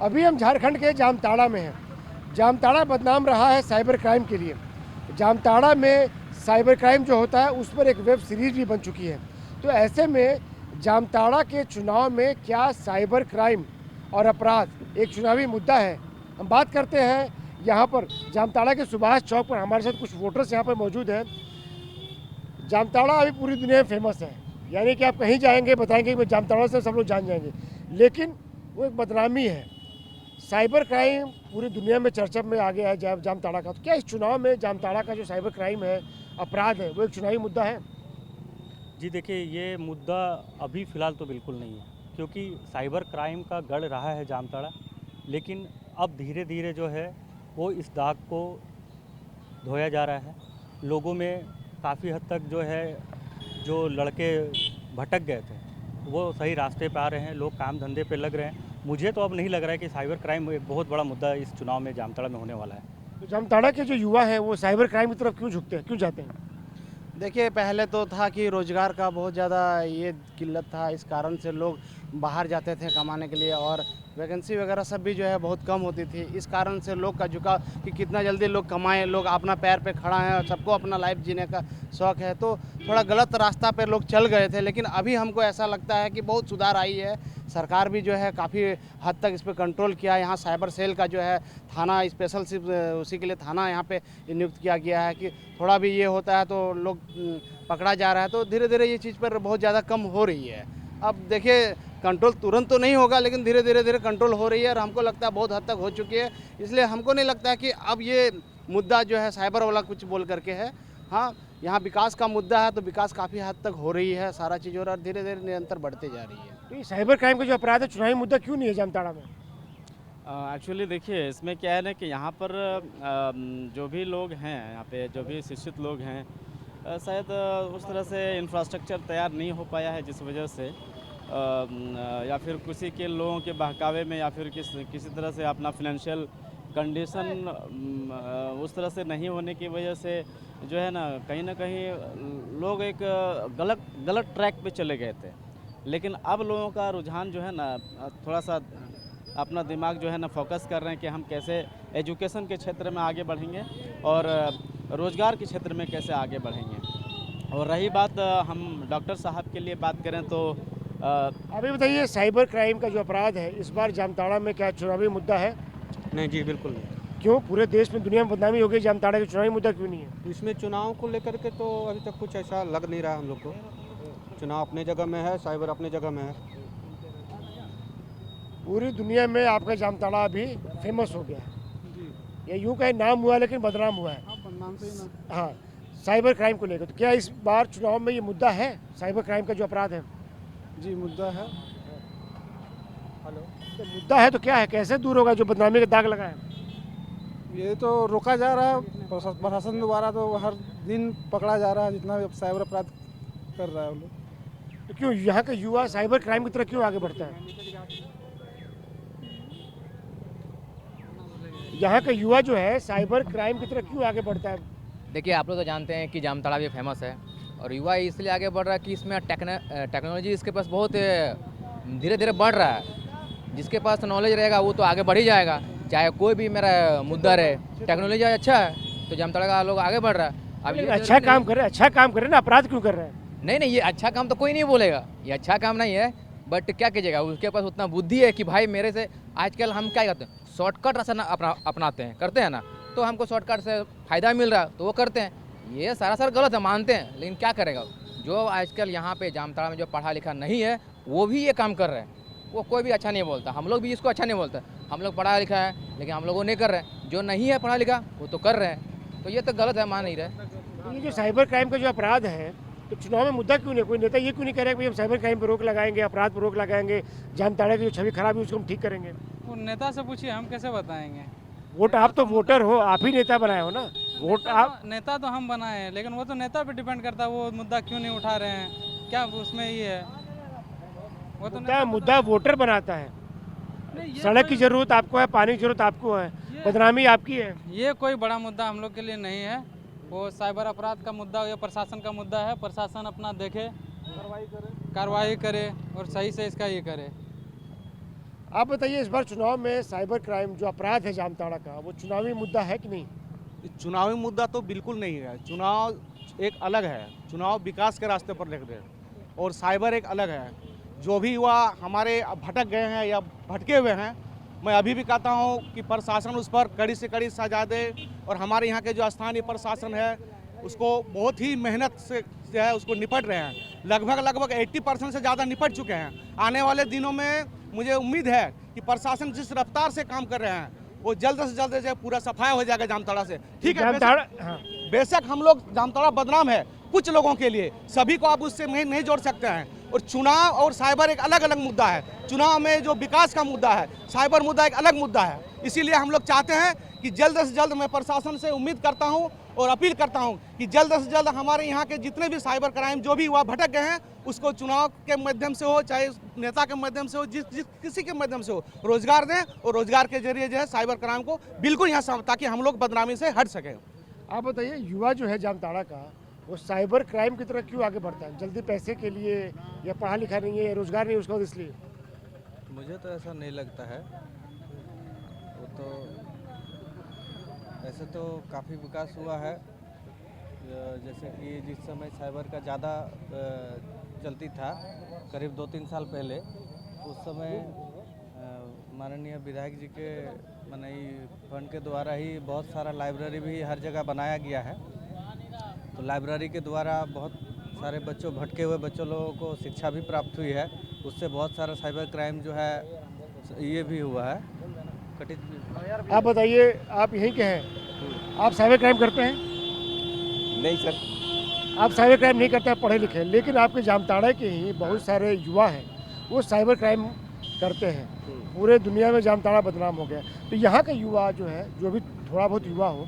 अभी हम झारखंड के जामताड़ा में हैं। जामताड़ा बदनाम रहा है साइबर क्राइम के लिए। जामताड़ा में साइबर क्राइम जो होता है उस पर एक वेब सीरीज भी बन चुकी है। तो ऐसे में जामताड़ा के चुनाव में क्या साइबर क्राइम और अपराध एक चुनावी मुद्दा है? हम बात करते हैं यहाँ पर जामताड़ा के सुभाष चौक पर। हमारे साथ कुछ वोटर्स यहाँ पर मौजूद हैं। जामताड़ा अभी पूरी दुनिया में फेमस है, यानी कि आप कहीं जाएंगे बताएंगे कि जामताड़ा से सब लोग जान जाएंगे, लेकिन वो एक बदनामी है। साइबर क्राइम पूरी दुनिया में चर्चा में आ गया है जामताड़ा का। तो क्या इस चुनाव में जामताड़ा का जो साइबर क्राइम है, अपराध है, वो एक चुनावी मुद्दा है? जी देखिए, ये मुद्दा अभी फ़िलहाल तो बिल्कुल नहीं है, क्योंकि साइबर क्राइम का गढ़ रहा है जामताड़ा। लेकिन अब धीरे धीरे जो है वो इस दाग को धोया जा रहा है। लोगों में काफ़ी हद तक जो है, जो लड़के भटक गए थे वो सही रास्ते पे आ रहे हैं, लोग काम धंधे पे लग रहे हैं। मुझे तो अब नहीं लग रहा है कि साइबर क्राइम एक बहुत बड़ा मुद्दा इस चुनाव में जामताड़ा में होने वाला है। तो जामताड़ा के जो युवा हैं वो साइबर क्राइम की तरफ क्यों झुकते हैं, क्यों जाते हैं? देखिए, पहले तो था कि रोज़गार का बहुत ज़्यादा ये किल्लत था, इस कारण से लोग बाहर जाते थे कमाने के लिए, और वैकेंसी वगैरह सब भी जो है बहुत कम होती थी। इस कारण से लोग का झुकाव कि कितना जल्दी लोग कमाएं, लोग अपना पैर पे खड़ा है और सबको अपना लाइफ जीने का शौक़ है, तो थोड़ा गलत रास्ता पे लोग चल गए थे। लेकिन अभी हमको ऐसा लगता है कि बहुत सुधार आई है। सरकार भी जो है काफ़ी हद तक इस पे कंट्रोल किया है। यहाँ साइबर सेल का जो है थाना स्पेशल सिर्फ उसी के लिए थाना यहाँ पे नियुक्त किया गया है कि थोड़ा भी ये होता है तो लोग पकड़ा जा रहा है। तो धीरे धीरे ये चीज़ पर बहुत ज़्यादा कम हो रही है। अब देखिए, कंट्रोल तुरंत तो नहीं होगा, लेकिन धीरे धीरे कंट्रोल हो रही है और हमको लगता है बहुत हद तक हो चुकी है। इसलिए हमको नहीं लगता है कि अब ये मुद्दा जो है साइबर वाला कुछ बोल करके है। हाँ, यहाँ विकास का मुद्दा है तो विकास काफ़ी हद तक हो रही है, सारा चीज़ हो रहा है और धीरे धीरे निरंतर बढ़ते जा रही है। तो ये साइबर क्राइम का जो अपराध है चुनावी मुद्दा क्यों नहीं है जामताड़ा में? एक्चुअली देखिए, इसमें क्या है ना कि यहाँ पर जो भी लोग हैं, यहाँ पे जो भी शिक्षित लोग हैं, शायद उस तरह से इंफ्रास्ट्रक्चर तैयार नहीं हो पाया है, जिस वजह से या फिर किसी के लोगों के बहकावे में या फिर किसी तरह से अपना फिनेंशियल कंडीशन उस तरह से नहीं होने की वजह से जो है ना कहीं लोग एक गलत ट्रैक पे चले गए थे। लेकिन अब लोगों का रुझान जो है ना थोड़ा सा अपना दिमाग जो है ना फोकस कर रहे हैं कि हम कैसे एजुकेशन के क्षेत्र में आगे बढ़ेंगे और रोज़गार के क्षेत्र में कैसे आगे बढ़ेंगे। और रही बात हम डॉक्टर साहब के लिए बात करें तो अभी बताइए, साइबर क्राइम का जो अपराध है इस बार जामताड़ा में क्या चुनावी मुद्दा है? नहीं जी, बिल्कुल नहीं। क्यों? पूरे देश में दुनिया में बदनामी हो गई, जामताड़ा का चुनावी मुद्दा क्यों नहीं है? इसमें चुनाव को लेकर के तो अभी तक कुछ ऐसा लग नहीं रहा हम लोग को। चुनाव अपने जगह में है, साइबर अपने जगह में है। पूरी दुनिया में आपका जामताड़ा अभी फेमस हो गया है, ये यूँ कहीं नाम हुआ है लेकिन बदनाम हुआ है। हाँ, साइबर क्राइम को लेकर। तो क्या इस बार चुनाव में ये मुद्दा है, साइबर क्राइम का जो अपराध है? जी, मुद्दा है। हेलो, तो मुद्दा है तो क्या है, कैसे दूर होगा जो बदनामी का दाग लगा है? ये तो रोका जा रहा है प्रशासन द्वारा, तो हर दिन पकड़ा जा रहा है जितना भी साइबर अपराध कर रहा है वो लोग। तो क्यों यहाँ का युवा साइबर क्राइम की तरफ क्यों आगे बढ़ता है? यहाँ का युवा जो है साइबर क्राइम की तरफ क्यों आगे बढ़ता है? देखिए, आप लोग तो जानते हैं कि जामताड़ा भी फेमस है और युवा इसलिए आगे बढ़ रहा है कि इसमें टेक्नोलॉजी इसके पास बहुत धीरे धीरे बढ़ रहा है। जिसके पास नॉलेज रहेगा वो तो आगे बढ़ ही जाएगा, चाहे कोई भी मेरा मुद्दा रहे। टेक्नोलॉजी अच्छा है तो जामताड़ा का लोग आगे बढ़ रहा है। अब ये अच्छा काम कर रहे हैं ना, अपराध क्यों कर रहे हैं? नहीं, ये अच्छा काम तो कोई नहीं बोलेगा, ये अच्छा काम नहीं है। बट क्या कीजिएगा, उसके पास उतना बुद्धि है कि भाई मेरे से आजकल हम क्या करते हैं, शॉर्टकट रास्ता अपनाते हैं, करते हैं ना, तो हमको शॉर्टकट से फ़ायदा मिल रहा है तो वो करते हैं। ये सरासर गलत है, मानते हैं, लेकिन क्या करेगा। जो आजकल यहाँ पे जामताड़ा में जो पढ़ा लिखा नहीं है वो भी ये काम कर रहे हैं, वो कोई भी अच्छा नहीं बोलता। हम लोग भी इसको अच्छा नहीं बोलते, हम लोग पढ़ा लिखा है लेकिन हम लोग वो नहीं कर रहे हैं। जो नहीं है पढ़ा लिखा वो तो कर रहे हैं, तो ये तो गलत है, मान नहीं रहे। तो ये जो साइबर क्राइम का जो अपराध है तो चुनाव में मुद्दा क्यों नहीं? कोई नेता ये क्यों नहीं कह रहा कि हम साइबर क्राइम पर रोक लगाएंगे, अपराध पर रोक लगाएंगे, जामताड़ा की जो छवि खराब है उसको हम ठीक करेंगे? वो नेता से पूछिए, हम कैसे बताएंगे। वोट आप तो वोटर हो, आप ही नेता बनाए हो ना। वोट आप नेता तो हम बनाए हैं, लेकिन वो तो नेता पे डिपेंड करता है, वो मुद्दा क्यों नहीं उठा रहे हैं, क्या उसमें ये है। वो तो मुद्दा वोटर बनाता है। सड़क की जरूरत आपको है, पानी की जरूरत आपको है, बदनामी आपकी है। ये कोई बड़ा मुद्दा हम लोग के लिए नहीं है। वो साइबर अपराध का मुद्दा या प्रशासन का मुद्दा है। प्रशासन अपना देखे, कार्रवाई करे और सही से इसका ये करे। आप बताइए, इस बार चुनाव में साइबर क्राइम जो अपराध है जामताड़ा का, वो चुनावी मुद्दा है कि नहीं? चुनावी मुद्दा तो बिल्कुल नहीं है। चुनाव एक अलग है, चुनाव विकास के रास्ते पर लग रहे हैं और साइबर एक अलग है। जो भी युवा हमारे भटक गए हैं या भटके हुए हैं, मैं अभी भी कहता हूं कि प्रशासन उस पर कड़ी से कड़ी सजा दे और हमारे यहाँ के जो स्थानीय प्रशासन है उसको बहुत ही मेहनत से जो है उसको निपट रहे हैं। लगभग 80% से ज़्यादा निपट चुके हैं। आने वाले दिनों में मुझे उम्मीद है कि प्रशासन जिस रफ्तार से काम कर रहे हैं वो जल्द से जल्द जो है पूरा सफाया हो जाएगा जामताड़ा से। ठीक है, जामताड़ा, हाँ। बेशक हम लोग जामताड़ा बदनाम है कुछ लोगों के लिए, सभी को आप उससे नहीं जोड़ सकते हैं। और चुनाव और साइबर एक अलग अलग मुद्दा है। चुनाव में जो विकास का मुद्दा है, साइबर मुद्दा एक अलग मुद्दा है। इसीलिए हम लोग चाहते हैं कि जल्द से जल्द, मैं प्रशासन से उम्मीद करता हूं और अपील करता हूं कि जल्द से जल्द हमारे यहाँ के जितने भी साइबर क्राइम जो भी हुआ भटक गए हैं उसको चुनाव के माध्यम से हो, चाहे नेता के माध्यम से हो, जिस किसी के माध्यम से हो, रोजगार दें और रोजगार के जरिए जो है साइबर क्राइम को बिल्कुल यहाँ, ताकि हम लोग बदनामी से हट सकें। आप बताइए, युवा जो है जामताड़ा का, वो साइबर क्राइम की तरफ क्यों आगे बढ़ता है? जल्दी पैसे के लिए, या पढ़ा लिखा नहीं है, या रोजगार नहीं उसका, इसलिए? मुझे तो ऐसा नहीं लगता है। वो तो ऐसे तो काफ़ी विकास हुआ है। जैसे कि जिस समय साइबर का ज़्यादा चलती था, करीब 2-3 साल पहले, उस समय माननीय विधायक जी के फंड के द्वारा ही बहुत सारा लाइब्रेरी भी हर जगह बनाया गया है। तो लाइब्रेरी के द्वारा बहुत सारे बच्चों, भटके हुए बच्चों लोगों को शिक्षा भी प्राप्त हुई है। उससे बहुत सारा साइबर क्राइम जो है ये भी हुआ है, कटित भी। आप बताइए, आप यहीं के हैं, आप साइबर क्राइम करते हैं? नहीं सर, आप साइबर क्राइम नहीं करते हैं, पढ़े लिखे, लेकिन आपके जामताड़ा के ही बहुत सारे युवा हैं वो साइबर क्राइम करते हैं। पूरे दुनिया में जामताड़ा बदनाम हो गया। तो यहाँ का युवा जो है, जो भी थोड़ा बहुत युवा हो,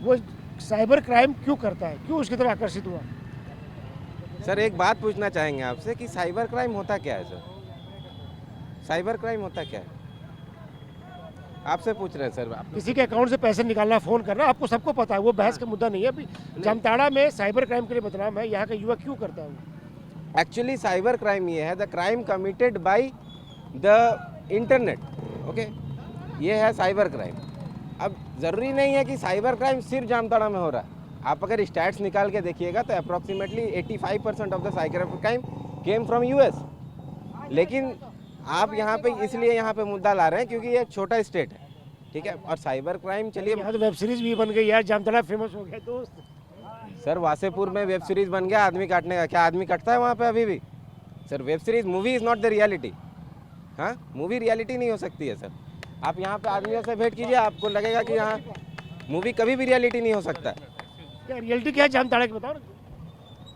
वो साइबर क्राइम क्यों करता है, क्यों उसकी तरफ आकर्षित हुआ? सर एक बात पूछना चाहेंगे आपसे कि साइबर क्राइम होता क्या है? सर साइबर क्राइम होता क्या है, आपसे पूछ रहे हैं सर। आप किसी के अकाउंट से पैसे निकालना, फ़ोन करना, आपको सबको पता है, वो बहस का मुद्दा नहीं है। अभी जामताड़ा में साइबर क्राइम के लिए बदनाम है, यहाँ का युवा क्यों करता है वो? एक्चुअली साइबर क्राइम ये है, the crime committed by the internet. Okay, ये है साइबर क्राइम। अब ज़रूरी नहीं है कि साइबर क्राइम सिर्फ जामताड़ा में हो रहा है। आप अगर स्टैट्स निकाल के देखिएगा तो approximately 85% of the cyber crime came from US. लेकिन आप यहाँ पे इसलिए यहाँ पे मुद्दा ला रहे हैं क्योंकि ये एक छोटा स्टेट है, ठीक है। और साइबर क्राइम, चलिए, यहाँ तो वेब सीरीज भी बन गई यार, जामताड़ा फेमस हो गया दोस्त। सर वासेपुर में वेब सीरीज बन गया, आदमी काटने का, क्या आदमी कटता है वहाँ पे अभी भी? Sir web series, movie is not the reality. हाँ, मूवी रियलिटी नहीं हो सकती है सर। आप यहाँ पे आदमियों से भेंट कीजिए, आपको लगेगा कि यहाँ मूवी कभी भी रियलिटी नहीं हो सकता। क्या रियलिटी क्या है जामताड़ा की, बताओ ना।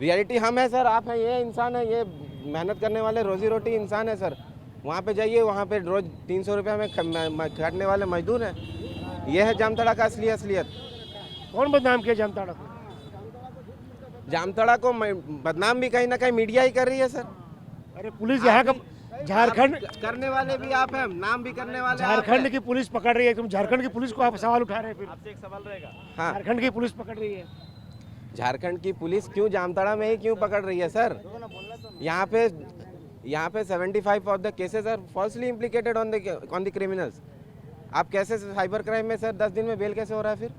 रियलिटी हम है सर, आप हैं, ये इंसान है, ये मेहनत करने वाले रोजी रोटी इंसान है सर। वहाँ पे जाइए, वहाँ पे रोज 300 रुपये में काटने वाले मजदूर हैं। ये है जामताड़ा का असलियत। कौन बदनाम किया जामताड़ा को? जामताड़ा को बदनाम भी कहीं ना कहीं मीडिया ही कर रही है सर। अरे पुलिस यहाँ का, झारखंड करने वाले भी आप हैं, नाम भी करने वाले आप झारखंड हैं। की पुलिस पकड़ रही है, तुम झारखंड की पुलिस को आप सवाल उठा रहे हैं। फिर आपसे एक सवाल रहेगा, हाँ, झारखंड की पुलिस पकड़ रही है। झारखंड की पुलिस क्यों जामताड़ा में ही क्यों पकड़ रही है सर? यहाँ पे 75 of the cases are falsely implicated on the criminals. आप कैसे साइबर क्राइम में सर 10 दिन में बेल कैसे हो रहा है फिर?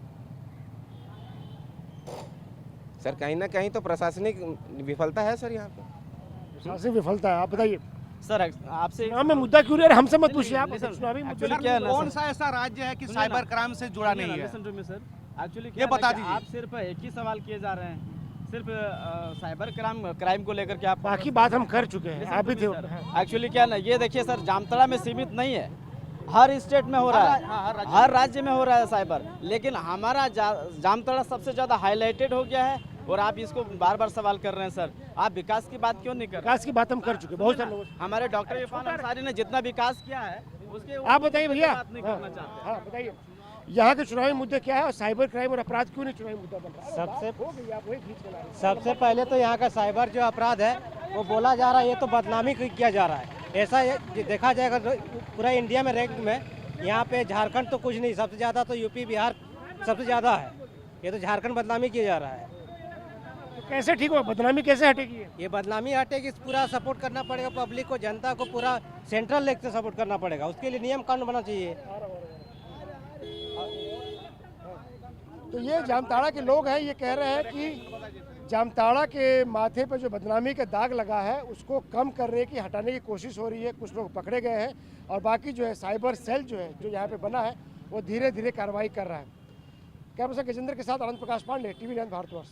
सर कहीं ना कहीं तो प्रशासनिक विफलता है सर यहाँ पे। प्रशासनिक विफलता है। आप बताइए सर आपसे चुनाव में मुद्दा क्यों नहीं है? हमसे मत पूछिए आप, चुनावी मुद्दे एक्चुअली क्या है ना कौन सर, सा ऐसा राज्य है कि साइबर क्राइम से जुड़ा नहीं है? Listen to me sir, actually ये बता दीजिए। आप सिर्फ एक ही सवाल किए जा रहे हैं, सिर्फ साइबर क्राइम को लेकर के आप बाकी बात हम कर चुके हैं, आप भी थे। एक्चुअली क्या ना, ये देखिए सर, जामताड़ा में सीमित नहीं है, हर स्टेट में हो रहा है, हर राज्य में हो रहा है साइबर। लेकिन हमारा जामताड़ा सबसे ज़्यादा हाईलाइटेड हो गया है और आप इसको बार बार सवाल कर रहे हैं सर। आप विकास की बात क्यों नहीं कर रहे? विकास की बात हम कर चुके हैं, बहुत सारे लोगों से। हमारे डॉक्टर इरफान अंसारी ने जितना विकास किया है उसके आप बताइए भैया। बात नहीं करना चाहते। हाँ बताइए, यहाँ के चुनावी मुद्दे क्या है और साइबर क्राइम और अपराध क्यों नहीं चुनावी मुद्दा बन रहा है? सबसे पहले तो यहाँ का साइबर जो अपराध है वो बोला जा रहा है, ये तो बदनामी किया जा रहा है। ऐसा देखा जाएगा पूरा इंडिया में रैंक में यहाँ पे झारखंड तो कुछ नहीं, सबसे ज़्यादा तो यूपी बिहार सबसे ज़्यादा है। ये तो झारखंड बदनामी किया जा रहा है। कैसे ठीक होगा, बदनामी कैसे हटेगी ये बदनामी हटेगी, पूरा सपोर्ट करना पड़ेगा पब्लिक को, जनता को पूरा सेंट्रल लेग से सपोर्ट करना पड़ेगा, उसके लिए नियम कानून बनना चाहिए। तो ये जामताड़ा के लोग हैं, ये कह रहे हैं कि जामताड़ा के माथे पर जो बदनामी का दाग लगा है उसको कम करने की, हटाने की कोशिश हो रही है। कुछ लोग पकड़े गए हैं और बाकी जो है साइबर सेल जो है, जो यहाँ पे बना है, वो धीरे धीरे कार्रवाई कर रहा है। कैमरा पर्सन गजेंद्र के साथ आनंद प्रकाश पांडे, टीवी 9 भारतवर्ष।